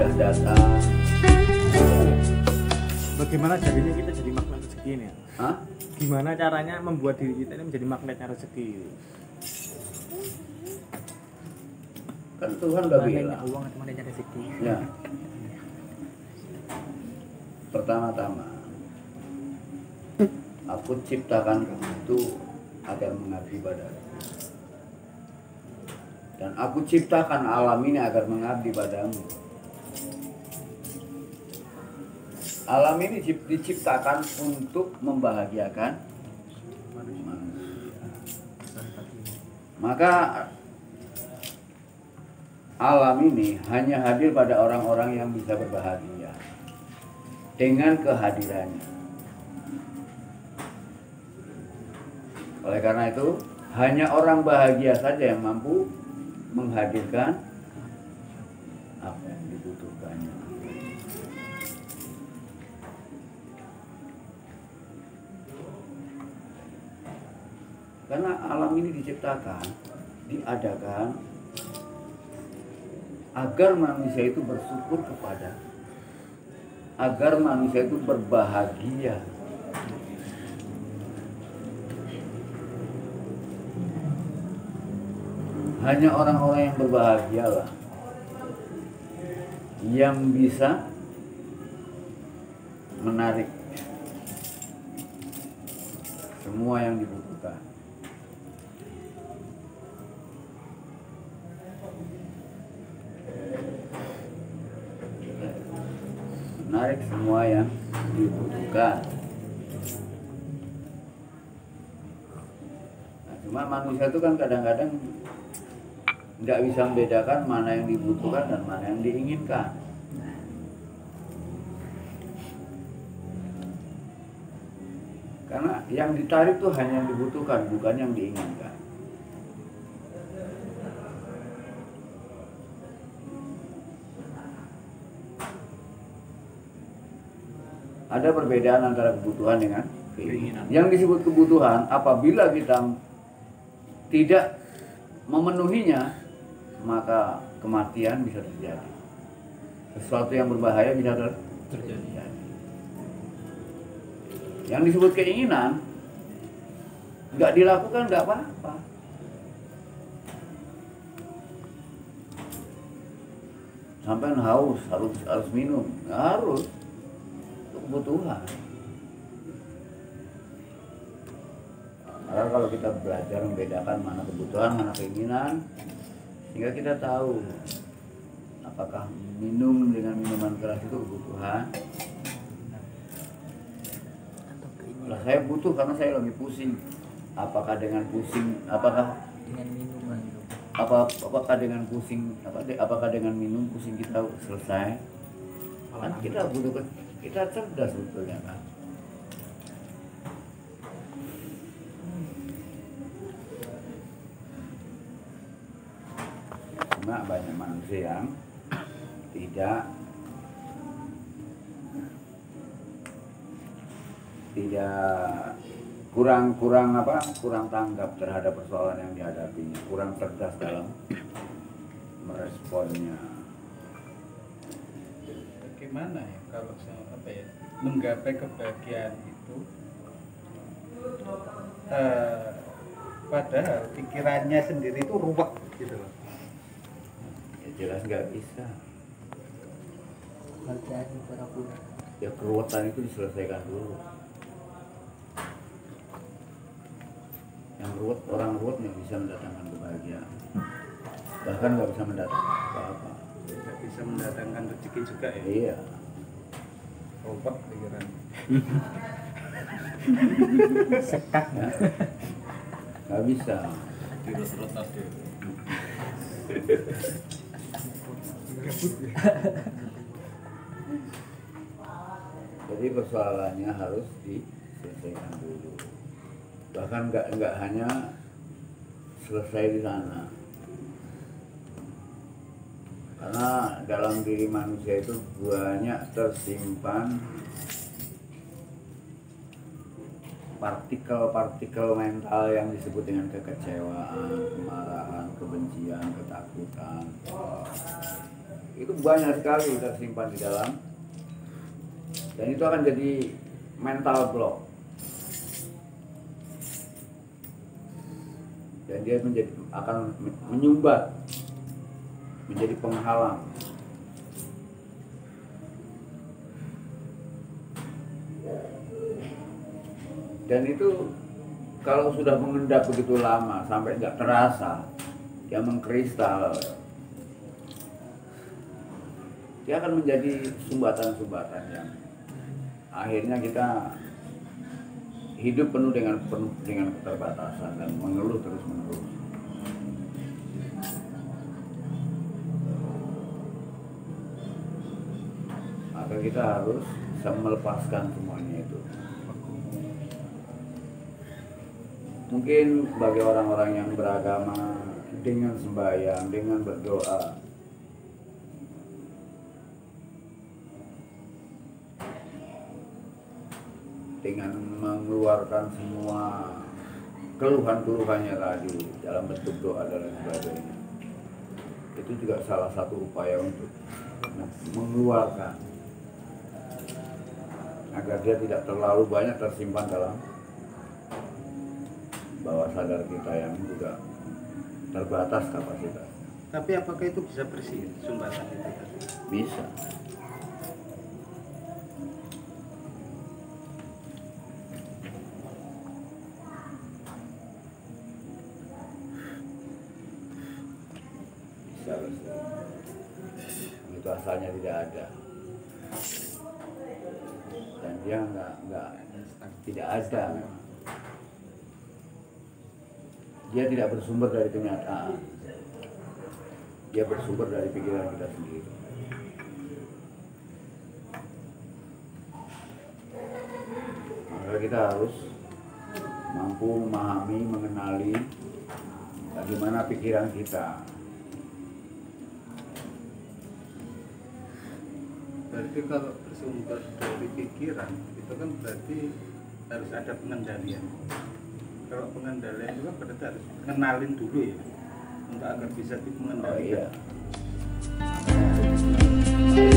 mudah datang. Bagaimana jadinya kita jadi magnet rezeki ini ya? Hah? Gimana caranya membuat diri kita ini menjadi magnetnya rezeki? Kan Tuhan udah magnetnya bilang. uang atau magnetnya rezeki? Ya. Pertama-tama, aku ciptakan kamu itu agar mengabdi padaku. Dan aku ciptakan alam ini agar mengabdi padamu. Alam ini diciptakan untuk membahagiakan manusia. Maka alam ini hanya hadir pada orang-orang yang bisa berbahagia dengan kehadirannya. Oleh karena itu, hanya orang bahagia saja yang mampu menghadirkan apa yang dibutuhkannya. Karena alam ini diciptakan, diadakan agar manusia itu bersyukur kepada, agar manusia itu berbahagia. Hanya orang-orang yang berbahagialah yang bisa menarik semua yang dibutuhkan. Menarik semua yang dibutuhkan. Nah, cuma manusia itu kan kadang-kadang nggak bisa membedakan mana yang dibutuhkan dan mana yang diinginkan. Karena yang ditarik tuh hanya yang dibutuhkan, bukan yang diinginkan. Ada perbedaan antara kebutuhan dengan keinginan. Yang disebut kebutuhan apabila kita tidak memenuhinya, maka kematian bisa terjadi. Sesuatu yang berbahaya bisa terjadi. Yang disebut keinginan nggak dilakukan nggak apa-apa. Sampai haus harus minum, harus itu kebutuhan. Karena kalau kita belajar membedakan mana kebutuhan, mana keinginan, sehingga kita tahu apakah minum dengan minuman keras itu kebutuhan. Lah saya butuh karena saya lagi pusing. Apakah dengan pusing, apakah Dengan minuman. apakah dengan pusing, apakah dengan minum pusing kita selesai? Kan kita butuh, kita cerdas sebetulnya kan. Cuma banyak manusia yang tidak kurang tanggap terhadap persoalan yang dihadapinya, kurang cerdas dalam meresponnya. Bagaimana ya kalau menggapai kebahagiaan itu, padahal pikirannya sendiri itu ruwet gitu loh. Ya jelas nggak bisa. Kebahagiaan pura-pura. Ya keruwetan itu diselesaikan dulu. Yang ruwet, orang ruwet yang bisa mendatangkan kebahagiaan, bahkan nggak bisa mendatangkan apa-apa. Tidak bisa mendatangkan rezeki juga ya. Iya. Ruwet pikiran. Sekat. Ya. Nggak bisa. Dirut-rut aja. Jadi persoalannya harus diselesaikan dulu. Bahkan nggak hanya selesai di sana. Karena dalam diri manusia itu banyak tersimpan partikel-partikel mental yang disebut dengan kekecewaan, kemarahan, kebencian, ketakutan. itu banyak sekali tersimpan di dalam, dan itu akan jadi mental block, dan dia akan menyumbat, menjadi penghalang. Dan itu kalau sudah mengendap begitu lama sampai nggak terasa, dia mengkristal, dia akan menjadi sumbatan-sumbatan yang akhirnya kita hidup penuh dengan keterbatasan dan mengeluh terus-menerus. Maka kita harus bisa melepaskan semuanya itu. Mungkin bagi orang-orang yang beragama, dengan sembahyang, dengan berdoa, dengan mengeluarkan semua keluhan-keluhannya tadi dalam bentuk doa dan lain sebagainya, itu juga salah satu upaya untuk mengeluarkan agar dia tidak terlalu banyak tersimpan dalam bawah sadar kita yang juga terbatas kapasitas. Tapi apakah itu bisa bersih sumbatan itu tadi? Bisa. Bisa bersih. Itu asalnya tidak ada. Dan dia tidak ada. Dia tidak bersumber dari kenyataan. Dia bersumber dari pikiran kita sendiri. Maka kita harus mampu memahami, mengenali bagaimana pikiran kita. Berarti kalau bersumber dari pikiran itu kan berarti harus ada pengendalian. Kalau pengendalian itu kan berarti harus kenalin dulu ya, untuk agar bisa Oh mengendalikan. iya.